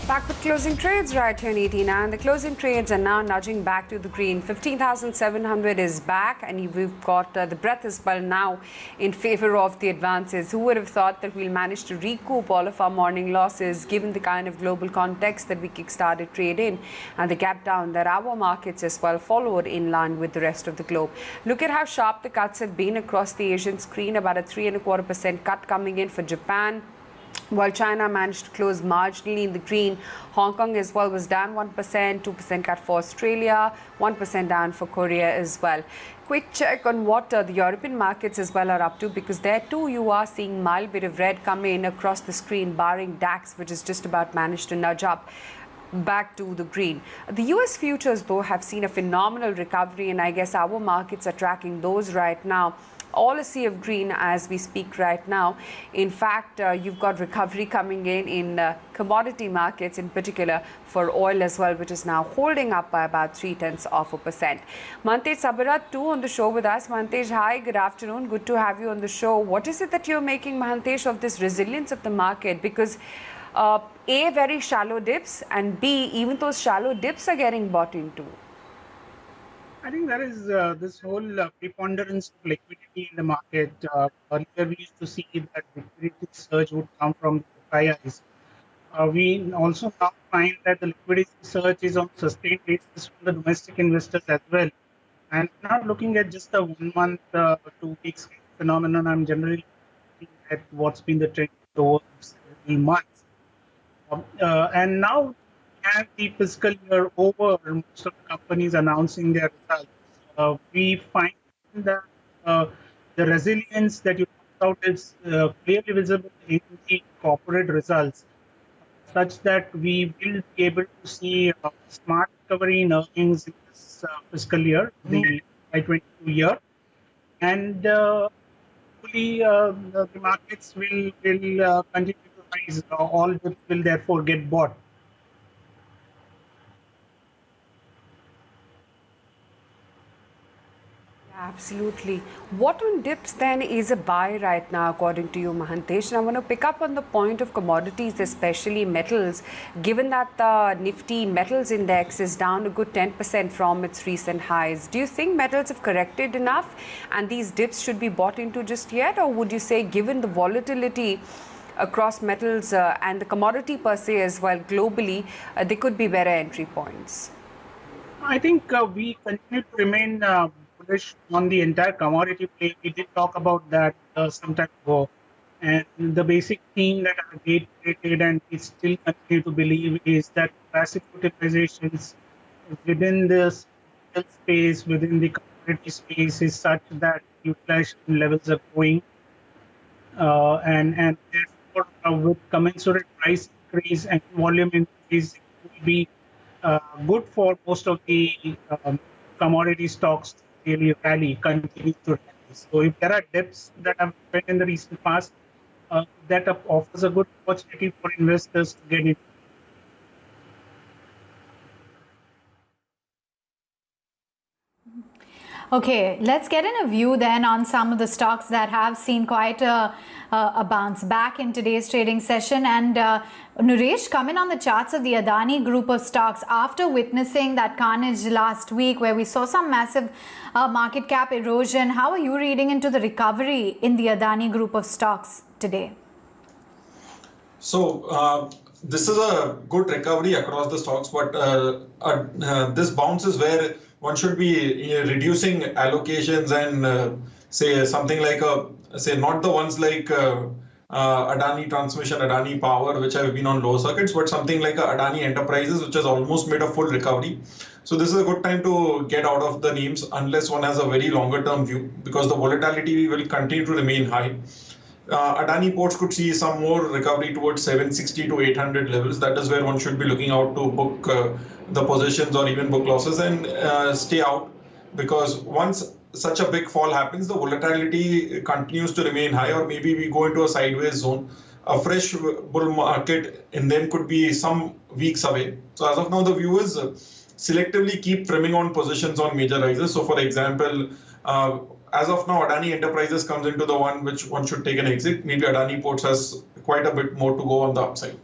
Back with closing trades right here in 89. And the closing trades are now nudging back to the green. 15,700 is back, and we've got the breath as well now in favor of the advances. Who would have thought that we'll manage to recoup all of our morning losses given the kind of global context that we kick-started trade in and the gap down that our markets as well followed in line with the rest of the globe. Look at how sharp the cuts have been across the Asian screen, about a 3.25% cut coming in for Japan. While China managed to close marginally in the green, Hong Kong as well was down 1%, 2% cut for Australia, 1% down for Korea as well. Quick check on what the European markets as well are up to, because there too you are seeing mild bit of red come in across the screen, barring DAX, which has just about managed to nudge up back to the green. The US futures though have seen a phenomenal recovery, and I guess our markets are tracking those right now. All a sea of green as we speak right now. In fact, you've got recovery coming in commodity markets, in particular for oil as well, which is now holding up by about 0.3%. Mahantesh Sabarwal too on the show with us. Mahantesh, hi, good afternoon. Good to have you on the show. What is it that you're making, Mahantesh, of this resilience of the market? Because A, very shallow dips, and B, even those shallow dips are getting bought into. I think there is this whole preponderance of liquidity in the market. Earlier, we used to see that liquidity surge would come from the FIIs. We also now find that the liquidity surge is on sustained basis from the domestic investors as well. And not looking at just a 1 month, 2 weeks phenomenon, I'm generally looking at what's been the trend over several months. And now, as the fiscal year over, most of the companies announcing their results, we find that the resilience that you talked about is clearly visible in the corporate results, such that we will be able to see a smart recovery in earnings in this fiscal year, the 2022 year, and hopefully the markets will continue to rise. All dips will therefore get bought. Absolutely. What on dips then is a buy right now, according to you, Mahantesh? And I want to pick up on the point of commodities, especially metals, given that the Nifty Metals Index is down a good 10% from its recent highs. Do you think metals have corrected enough and these dips should be bought into just yet? Or would you say, given the volatility across metals and the commodity per se as well globally, there could be better entry points? I think we continue to remain bullish on the entire commodity play. We did talk about that some time ago. And the basic theme that I reiterated and we still continue to believe is that capacity utilizations within this space, within the commodity space, is such that utilization levels are growing. And therefore, with commensurate price increase and volume increase, it will be good for most of the commodity stocks to really rally, continue to rally. So if there are dips that have happened in the recent past, that offers a good opportunity for investors to get into. Okay, let's get in a view then on some of the stocks that have seen quite a bounce back in today's trading session. And Naresh, come in on the charts of the Adani group of stocks after witnessing that carnage last week where we saw some massive market cap erosion. How are you reading into the recovery in the Adani group of stocks today? So this is a good recovery across the stocks, but this bounce is where one should be reducing allocations and say something like not the ones like Adani Transmission, Adani Power, which have been on low circuits, but something like Adani Enterprises, which has almost made a full recovery. So this is a good time to get out of the names unless one has a very longer term view, because the volatility will continue to remain high. Adani Ports could see some more recovery towards 760 to 800 levels. That is where one should be looking out to book the positions or even book losses and stay out, because once such a big fall happens, the volatility continues to remain high, or maybe we go into a sideways zone. A fresh bull market and then could be some weeks away. So as of now, the view is selectively keep trimming on positions on major rises. So for example, as of now, Adani Enterprises comes into the one which one should take an exit. Maybe Adani Ports has quite a bit more to go on the upside.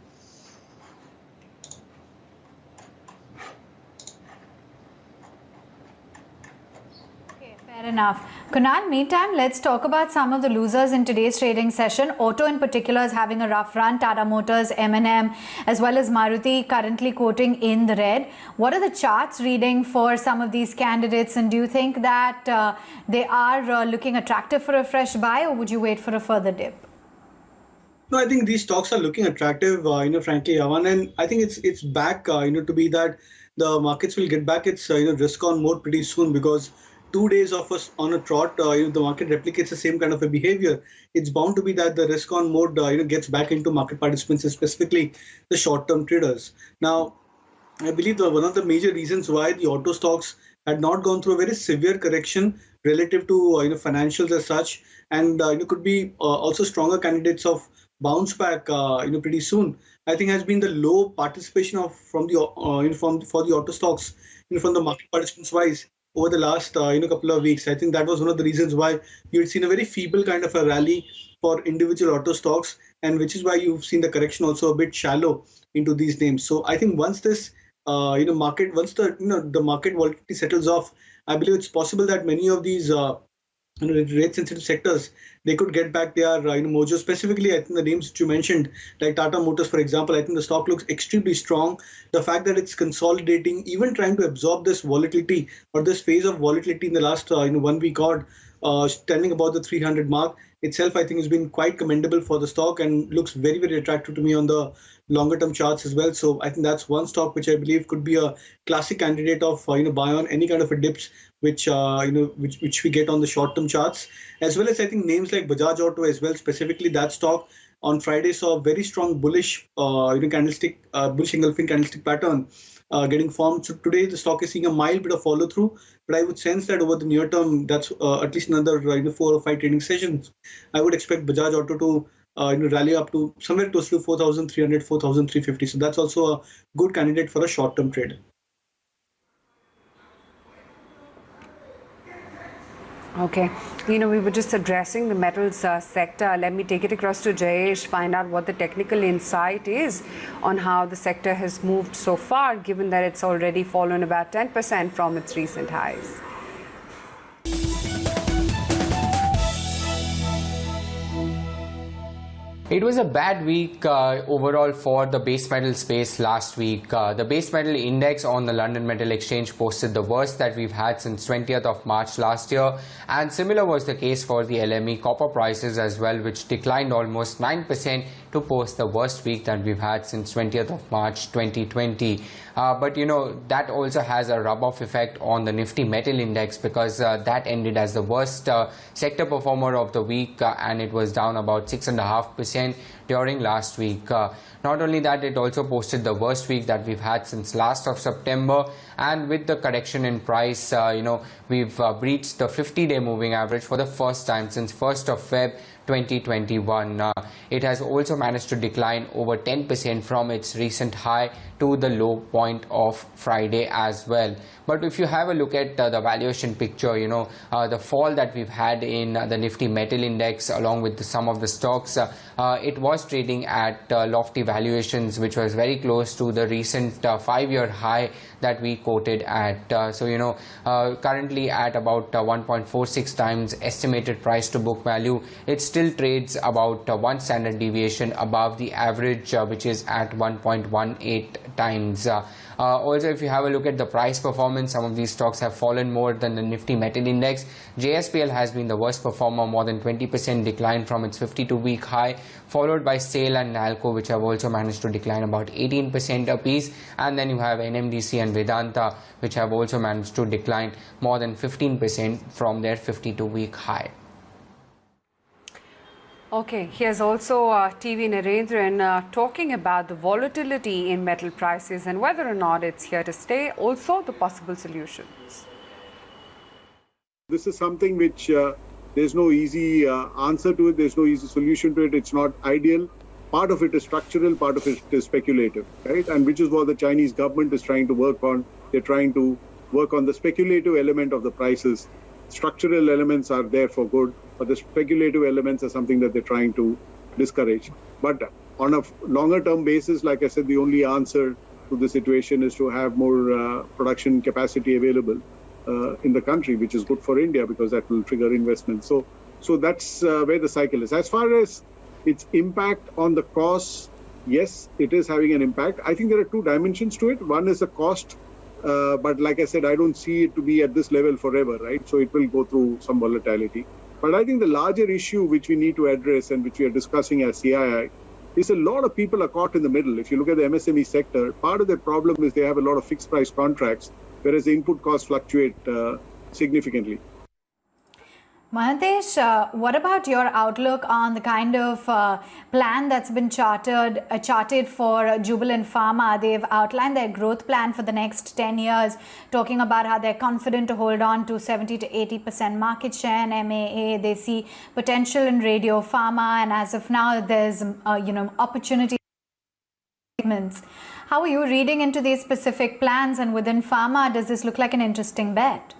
Fair enough. Kunal, meantime, let's talk about some of the losers in today's trading session. Auto in particular is having a rough run. Tata Motors, M&M, as well as Maruti currently quoting in the red. What are the charts reading for some of these candidates, and do you think that they are looking attractive for a fresh buy, or would you wait for a further dip? No, I think these stocks are looking attractive, frankly, Yavan, and I think it's back, to be that the markets will get back its, risk on mode pretty soon, because 2 days of us on a trot, the market replicates the same kind of a behavior. It's bound to be that the risk on mode, gets back into market participants, specifically the short-term traders. Now, I believe one of the major reasons why the auto stocks had not gone through a very severe correction relative to financials as such, and could be also stronger candidates of bounce back pretty soon, I think has been the low participation from the for the auto stocks from the market participants wise over the last couple of weeks. I think that was one of the reasons why you had seen a very feeble kind of a rally for individual auto stocks, and which is why you've seen the correction also a bit shallow into these names. So I think once this market, once the market volatility settles off, I believe it's possible that many of these rate sensitive sectors, they could get back their mojo. Specifically, I think the names that you mentioned, like Tata Motors, for example, I think the stock looks extremely strong. The fact that it's consolidating, even trying to absorb this volatility or this phase of volatility in the last 1 week odd, standing above the 300 mark itself, I think has been quite commendable for the stock and looks very, very attractive to me on the longer term charts as well. So I think that's one stock which I believe could be a classic candidate of buy on any kind of a dips which which we get on the short term charts, as well as I think names like Bajaj Auto as well. Specifically, that stock on Friday saw a very strong bullish candlestick, bullish engulfing candlestick pattern getting formed. So today the stock is seeing a mild bit of follow through, but I would sense that over the near term, that's at least another 4 or 5 trading sessions, I would expect Bajaj Auto to rally up to somewhere close to 4,300, 4,350. So that's also a good candidate for a short term trade. Okay. We were just addressing the metals sector. Let me take it across to Jayesh, find out what the technical insight is on how the sector has moved so far, given that it's already fallen about 10% from its recent highs. It was a bad week overall for the base metal space last week. The base metal index on the London Metal Exchange posted the worst that we've had since 20th of March last year, and similar was the case for the LME copper prices as well, which declined almost 9% to post the worst week that we've had since 20th of March 2020. But that also has a rub-off effect on the Nifty Metal Index, because that ended as the worst sector performer of the week, and it was down about 6.5% during last week. Not only that, it also posted the worst week that we've had since last of September, and with the correction in price, we've breached the 50-day moving average for the first time since 1st of Feb 2021. It has also managed to decline over 10% from its recent high to the low point of Friday as well. But if you have a look at the valuation picture, the fall that we've had in the Nifty Metal Index along with some of the stocks, it was trading at lofty valuations, which was very close to the recent 5-year high that we quoted at. Currently at about 1.46 times estimated price to book value, it still trades about 1 standard deviation above the average, which is at 1.18 times. Also, if you have a look at the price performance, some of these stocks have fallen more than the Nifty Metal Index. JSPL has been the worst performer, more than 20% decline from its 52-week high, followed by SAIL and NALCO, which have also managed to decline about 18% apiece. And then you have NMDC and Vedanta, which have also managed to decline more than 15% from their 52-week high. Okay, here's also TV Narendran talking about the volatility in metal prices and whether or not it's here to stay, also the possible solutions. This is something which there's no easy answer to it, there's no easy solution to it, it's not ideal. Part of it is structural, part of it is speculative, right? And which is what the Chinese government is trying to work on. They're trying to work on the speculative element of the prices. Structural elements are there for good, but the speculative elements are something that they're trying to discourage. But on a longer term basis, like I said, the only answer to the situation is to have more production capacity available. in the country, which is good for India because that will trigger investment. So that's where the cycle is. As far as its impact on the costs, yes, it is having an impact. I think there are two dimensions to it. One is the cost, but like I said, I don't see it to be at this level forever, right? So it will go through some volatility. But I think the larger issue which we need to address and which we are discussing as CII is a lot of people are caught in the middle. If you look at the MSME sector, part of the problem is they have a lot of fixed price contracts, whereas the input costs fluctuate significantly. Mahantesh, what about your outlook on the kind of plan that's been charted for Jubilant Pharma? They've outlined their growth plan for the next 10 years, talking about how they're confident to hold on to 70 to 80% market share in MAA. They see potential in radio pharma, and as of now, there's opportunity. How are you reading into these specific plans, and within pharma, does this look like an interesting bet?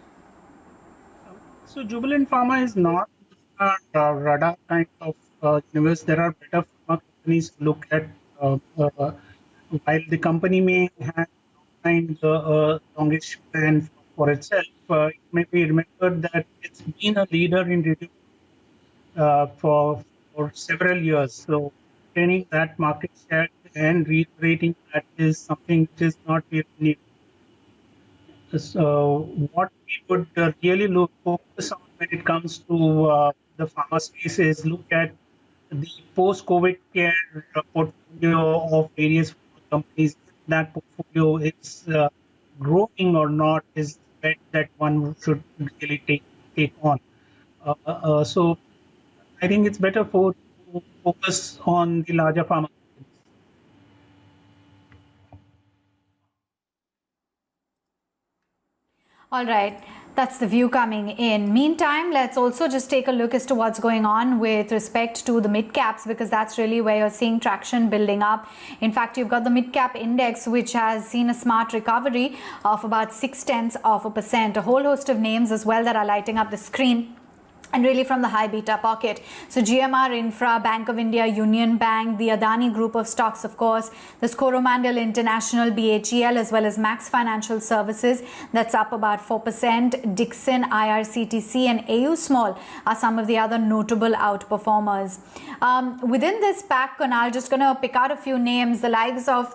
So Jubilant Pharma is not a radar kind of universe. There are better pharma companies to look at. While the company may have outlined the longest plan for itself, it may be remembered that it's been a leader in review for several years. So maintaining that market share and reiterating that is something which is not really new. So what we would really focus on when it comes to the pharma space is look at the post-COVID care portfolio of various companies. That portfolio is growing or not is the bet that one should really take on. So I think it's better to focus on the larger pharma companies. All right, that's the view coming in. Meantime, let's also just take a look as to what's going on with respect to the mid caps, because that's really where you're seeing traction building up. In fact, you've got the mid cap index, which has seen a smart recovery of about 0.6%. A whole host of names as well that are lighting up the screen, and really from the high beta pocket. So GMR Infra, Bank of India, Union Bank, the Adani group of stocks, of course, the Coromandel International, BHEL, as well as Max Financial Services, that's up about 4%. Dixon, IRCTC, and AU Small are some of the other notable outperformers. Within this pack, Kunal, just going to pick out a few names, the likes of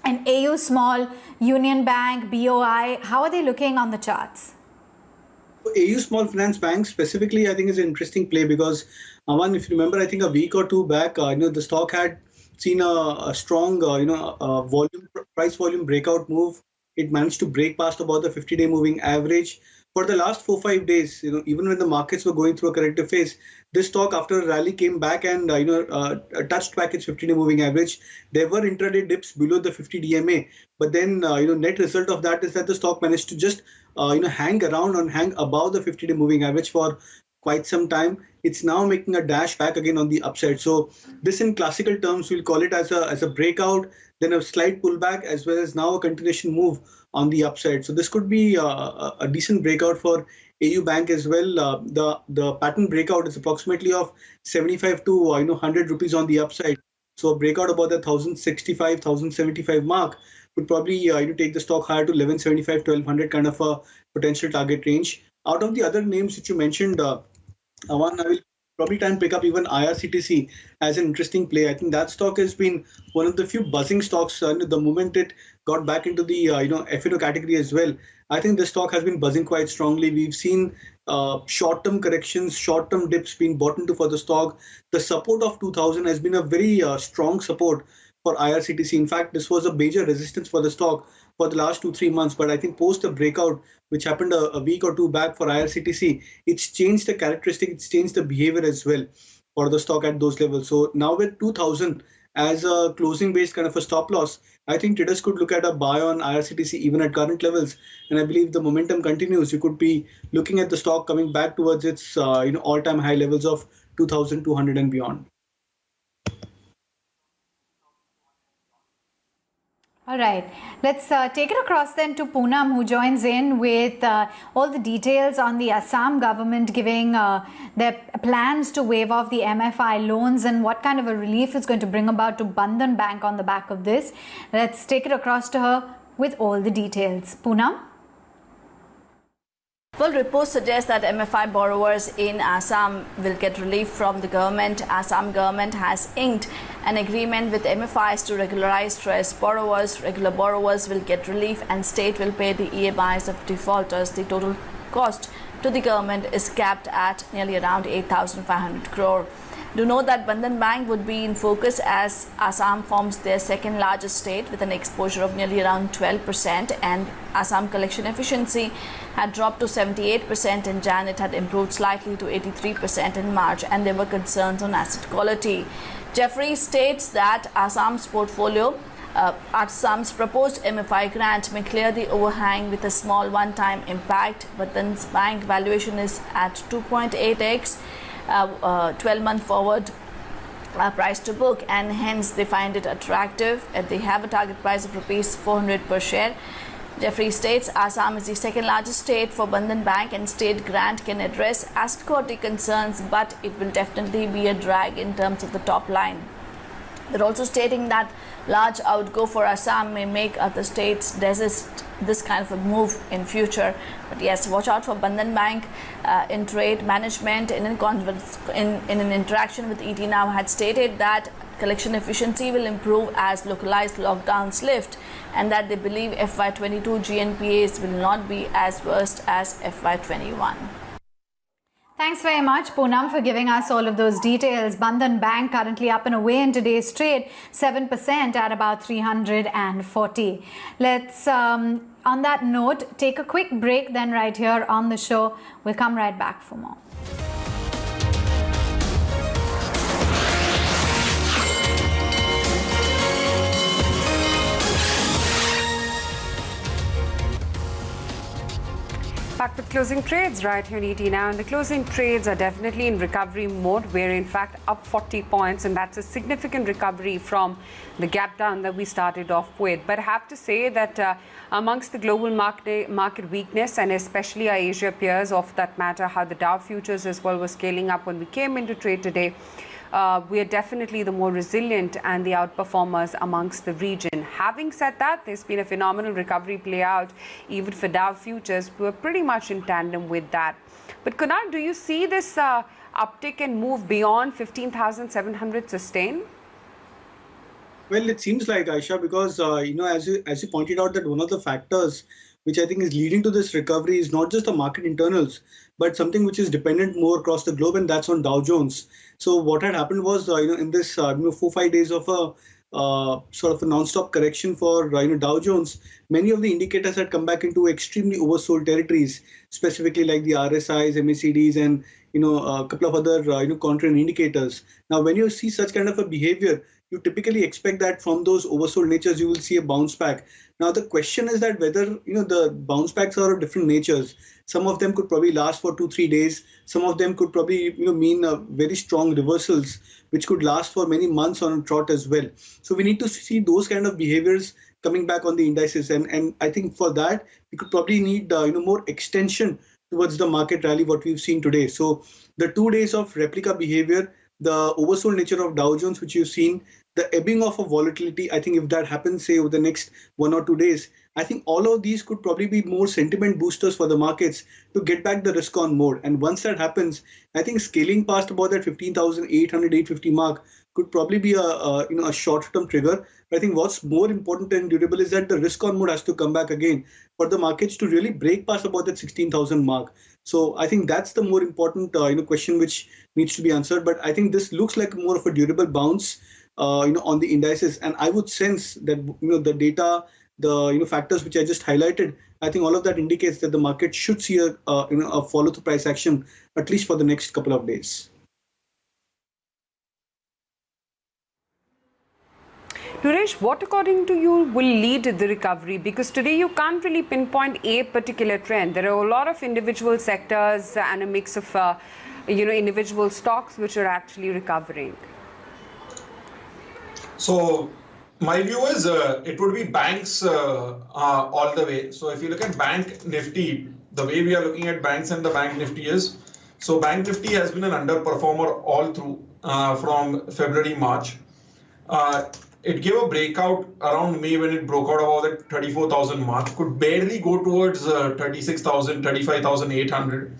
an AU Small, Union Bank, BOI. How are they looking on the charts? AU Small Finance Bank specifically, I think, is an interesting play because, Aman, if you remember, I think a week or two back, the stock had seen a strong, price volume breakout move. It managed to break past about the 50-day moving average. For the last 4-5 days, even when the markets were going through a corrective phase, this stock after a rally came back and touched back its 50-day moving average. There were intraday dips below the 50 DMA, but then net result of that is that the stock managed to just hang around and hang above the 50-day moving average for quite some time. It's now making a dash back again on the upside. So this, in classical terms, we'll call it as a breakout, then a slight pullback, as well as now a continuation move on the upside. So this could be a decent breakout for AU Bank as well. The pattern breakout is approximately of 75 to 100 rupees on the upside. So a breakout about the 1065, 1075 mark would probably take the stock higher to 1175, 1200 kind of a potential target range. Out of the other names which you mentioned, one I will probably try and pick up even IRCTC as an interesting play. I think that stock has been one of the few buzzing stocks the moment it got back into the F&O category as well. I think the stock has been buzzing quite strongly. We've seen short-term corrections, short-term dips being bought into for the stock. The support of 2000 has been a very strong support for IRCTC. In fact, this was a major resistance for the stock for the last 2-3 months. But I think post the breakout, which happened a week or two back for IRCTC, it's changed the characteristic, it's changed the behavior as well for the stock at those levels. So now with 2000 as a closing base kind of a stop loss, I think traders could look at a buy on IRCTC even at current levels. And I believe the momentum continues. You could be looking at the stock coming back towards its all-time high levels of 2,200 and beyond. All right, let's take it across then to Poonam, who joins in with all the details on the Assam government giving their plans to waive off the MFI loans and what kind of a relief is going to bring about to Bandhan Bank on the back of this. Let's take it across to her with all the details. Poonam? Well, reports suggest that MFI borrowers in Assam will get relief from the government. Assam government has inked an agreement with MFIs to regularize stressed borrowers. Regular borrowers will get relief and state will pay the EMIs of defaulters. The total cost to the government is capped at nearly around 8,500 crore. Do note that Bandhan Bank would be in focus as Assam forms their second largest state with an exposure of nearly around 12%, and Assam collection efficiency had dropped to 78% in Jan. It had improved slightly to 83% in March, and there were concerns on asset quality. Jeffrey states that Assam's proposed MFI grant may clear the overhang with a small one-time impact. Bandhan Bank valuation is at 2.8x. 12-month forward price to book, and hence they find it attractive. They have a target price of rupees 400 per share. Jeffrey states Assam is the second largest state for Bandhan Bank, and state grant can address asset quality concerns, but it will definitely be a drag in terms of the top line. They're also stating that large outgo for Assam may make other states desist this kind of a move in future. But yes, watch out for Bandhan Bank. In trade management, in an interaction with ET Now, had stated that collection efficiency will improve as localized lockdowns lift, and that they believe FY22 GNPAs will not be as worst as FY21. Thanks very much, Poonam, for giving us all of those details. Bandhan Bank currently up and away in today's trade, 7% at about 340. Let's, on that note, take a quick break then right here on the show. We'll come right back for more. Back with closing trades right here in ET Now, and the closing trades are definitely in recovery mode. We're in fact up 40 points, and that's a significant recovery from the gap down that we started off with. But I have to say that amongst the global market weakness, and especially our Asia peers, of that matter, how the Dow futures as well was scaling up when we came into trade today, we are definitely the more resilient and the outperformers amongst the region. Having said that, there's been a phenomenal recovery play out even for Dow futures. We're pretty much in tandem with that. But Kunal, do you see this uptick and move beyond 15,700 sustain? Well, it seems like, Aisha, because as you pointed out, that one of the factors which I think is leading to this recovery is not just the market internals, but something which is dependent more across the globe, and that's on Dow Jones. So what had happened was, in this 4-5 days of a sort of a non-stop correction for Dow Jones, many of the indicators had come back into extremely oversold territories, specifically like the RSIs, MACDs, and a couple of other contrarian indicators. Now, when you see such kind of a behavior, you typically expect that from those oversold natures, you will see a bounce back. Now, the question is that whether, the bounce backs are of different natures. Some of them could probably last for 2-3 days. Some of them could probably, mean very strong reversals, which could last for many months on a trot as well. So we need to see those kind of behaviors coming back on the indices. And I think for that, we could probably need, more extension towards the market rally, what we've seen today. So the 2 days of replica behavior, the oversold nature of Dow Jones, which you've seen, the ebbing off of volatility, I think if that happens, say, over the next 1 or 2 days, I think all of these could probably be more sentiment boosters for the markets to get back the risk on mode. And once that happens, I think scaling past about that 15,800, 850 mark could probably be a short-term trigger. But I think what's more important and durable is that the risk on mode has to come back again for the markets to really break past about that 16,000 mark. So I think that's the more important question which needs to be answered. But I think this looks like more of a durable bounce on the indices, and I would sense that the data, the factors which I just highlighted, I think all of that indicates that the market should see a follow through price action at least for the next couple of days. Nuresh, what according to you will lead the recovery? Because today you can't really pinpoint a particular trend. There are a lot of individual sectors and a mix of individual stocks which are actually recovering. So my view is it would be banks all the way. So if you look at Bank Nifty, the way we are looking at banks and the Bank Nifty is, so Bank Nifty has been an underperformer all through from February, March. it gave a breakout around May when it broke out about the 34,000 mark, could barely go towards 36,000, 35,800.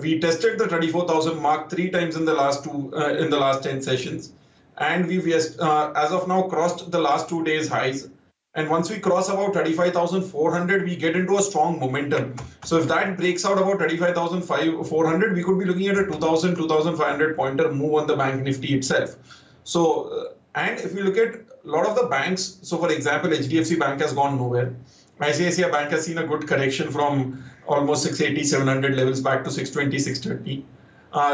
We tested the 34,000 mark 3 times in the last 10 sessions, and we've as of now crossed the last 2 days highs. And once we cross about 35,400, we get into a strong momentum. So if that breaks out about 35,400, we could be looking at a 2,000, 2,500 pointer move on the bank nifty itself. So, and if we look at a lot of the banks, so for example, HDFC Bank has gone nowhere. ICICI Bank has seen a good correction from almost 680, 700 levels back to 620, 630.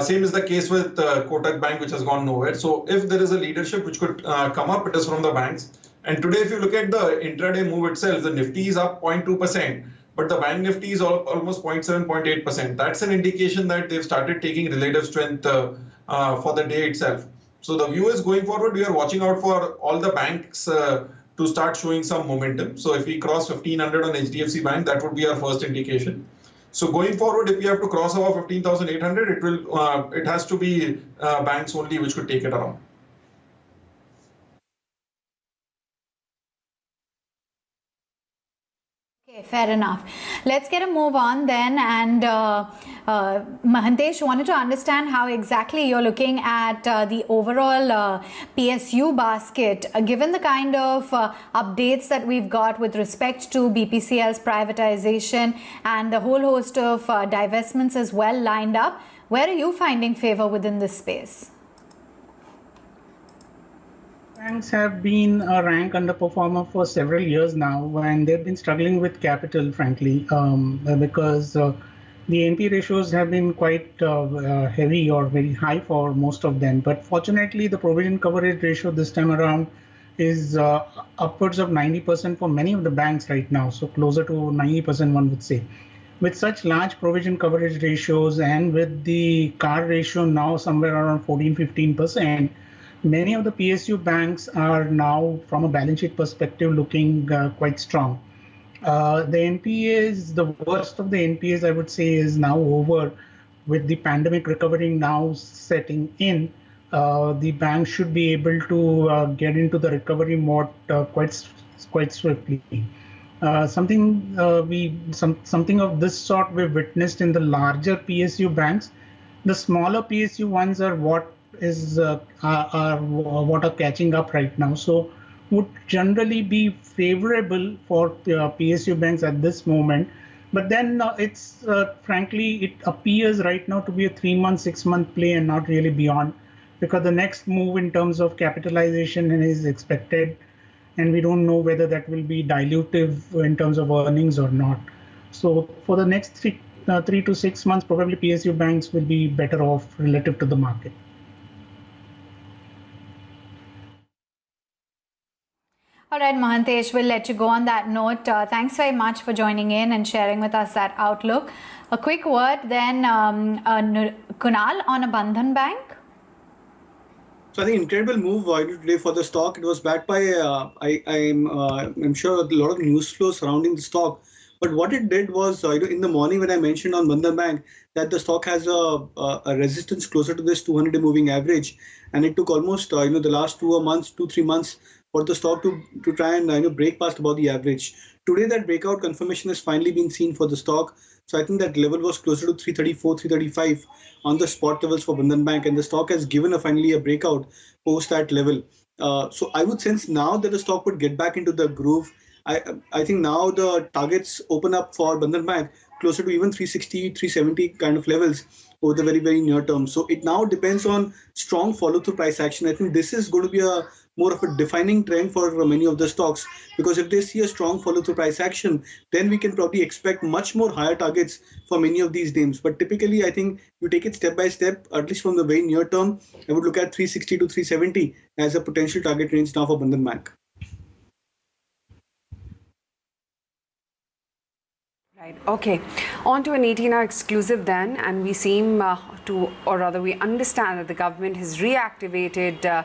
Same is the case with Kotak Bank, which has gone nowhere. So if there is a leadership which could come up, it is from the banks. And today, if you look at the intraday move itself, the Nifty is up 0.2%, but the Bank Nifty is almost 0.7, 0.8%. That's an indication that they've started taking relative strength for the day itself. So the view is going forward, we are watching out for all the banks to start showing some momentum. So if we cross 1500 on HDFC Bank, that would be our first indication. So going forward, if we have to cross above 15,800, it has to be banks only which could take it around. Okay, fair enough. Let's get a move on then. And Mahantesh, wanted to understand how exactly you're looking at the overall PSU basket, given the kind of updates that we've got with respect to BPCL's privatization and the whole host of divestments as well lined up. Where are you finding favor within this space? Banks have been a rank underperformer for several years now, and they've been struggling with capital, frankly, because the NP ratios have been quite heavy or very high for most of them. But fortunately, the provision coverage ratio this time around is upwards of 90% for many of the banks right now, so closer to 90%, one would say. With such large provision coverage ratios and with the CAR ratio now somewhere around 14-15%, many of the PSU banks are now, from a balance sheet perspective, looking quite strong. The NPAs, the worst of the NPAs, I would say, is now over. With the pandemic recovering now setting in, the bank should be able to get into the recovery mode quite swiftly. Something of this sort we've witnessed in the larger PSU banks. The smaller PSU ones are what are catching up right now, so would generally be favorable for PSU banks at this moment. But then it's frankly, it appears right now to be a 3-month, 6-month play and not really beyond, because the next move in terms of capitalization is expected, and we don't know whether that will be dilutive in terms of earnings or not. So for the next 3 to 6 months, probably PSU banks will be better off relative to the market. All right, Mahantesh, we'll let you go on that note. Thanks very much for joining in and sharing with us that outlook. A quick word then, Kunal, on a Bandhan Bank. So I think incredible move today for the stock. It was backed by, I'm sure, a lot of news flow surrounding the stock. But what it did was, in the morning when I mentioned on Bandhan Bank that the stock has a resistance closer to this 200-day moving average, and it took almost, the last 2-3 months for the stock to try and break past above the average. Today, that breakout confirmation has finally been seen for the stock. So I think that level was closer to 334, 335 on the spot levels for Bandhan Bank, and the stock has given finally a breakout post that level. So I would sense now that the stock would get back into the groove. I think now the targets open up for Bandhan Bank closer to even 360, 370 kind of levels over the very, very near term. So it now depends on strong follow-through price action. I think this is going to be more of a defining trend for many of the stocks, because if they see a strong follow-through price action, then we can probably expect much more higher targets for many of these names. But typically, I think you take it step by step, at least from the very near term. I would look at 360 to 370 as a potential target range now for Bandhan Bank. Right. Okay. On to an 18-hour exclusive then, and we seem we understand that the government has reactivated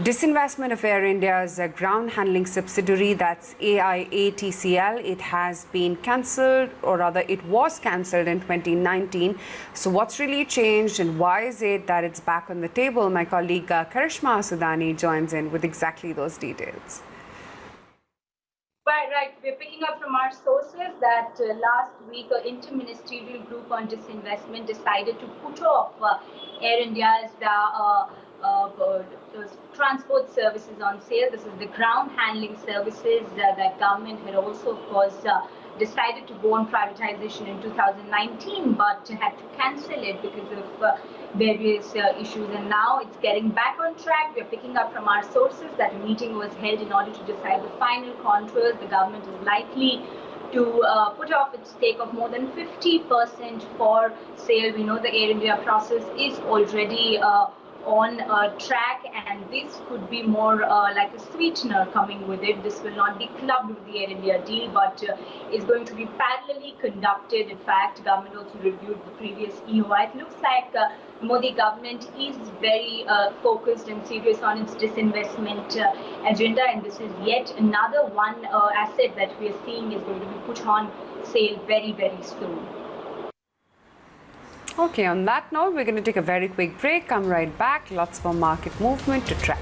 Disinvestment of Air India's ground handling subsidiary, that's AIATCL, it has been cancelled, or rather it was cancelled in 2019. So what's really changed and why is it that it's back on the table? My colleague Karishma Sudani joins in with exactly those details. Right. We're picking up from our sources that last week an interministerial group on disinvestment decided to put off Air India's transport services on sale. This is the ground handling services that government had also, of course, decided to go on privatization in 2019, but had to cancel it because of various issues. And now it's getting back on track. We're picking up from our sources that a meeting was held in order to decide the final contours. The government is likely to put off its stake of more than 50% for sale. We know the Air India process is already on track, and this could be more like a sweetener coming with it. This will not be clubbed with the Air India deal, but is going to be parallelly conducted. In fact, government also reviewed the previous EOI. It looks like the Modi government is very focused and serious on its disinvestment agenda, and this is yet another one asset that we are seeing is going to be put on sale very, very soon. Okay, on that note, we're going to take a very quick break. Come right back. Lots more market movement to track.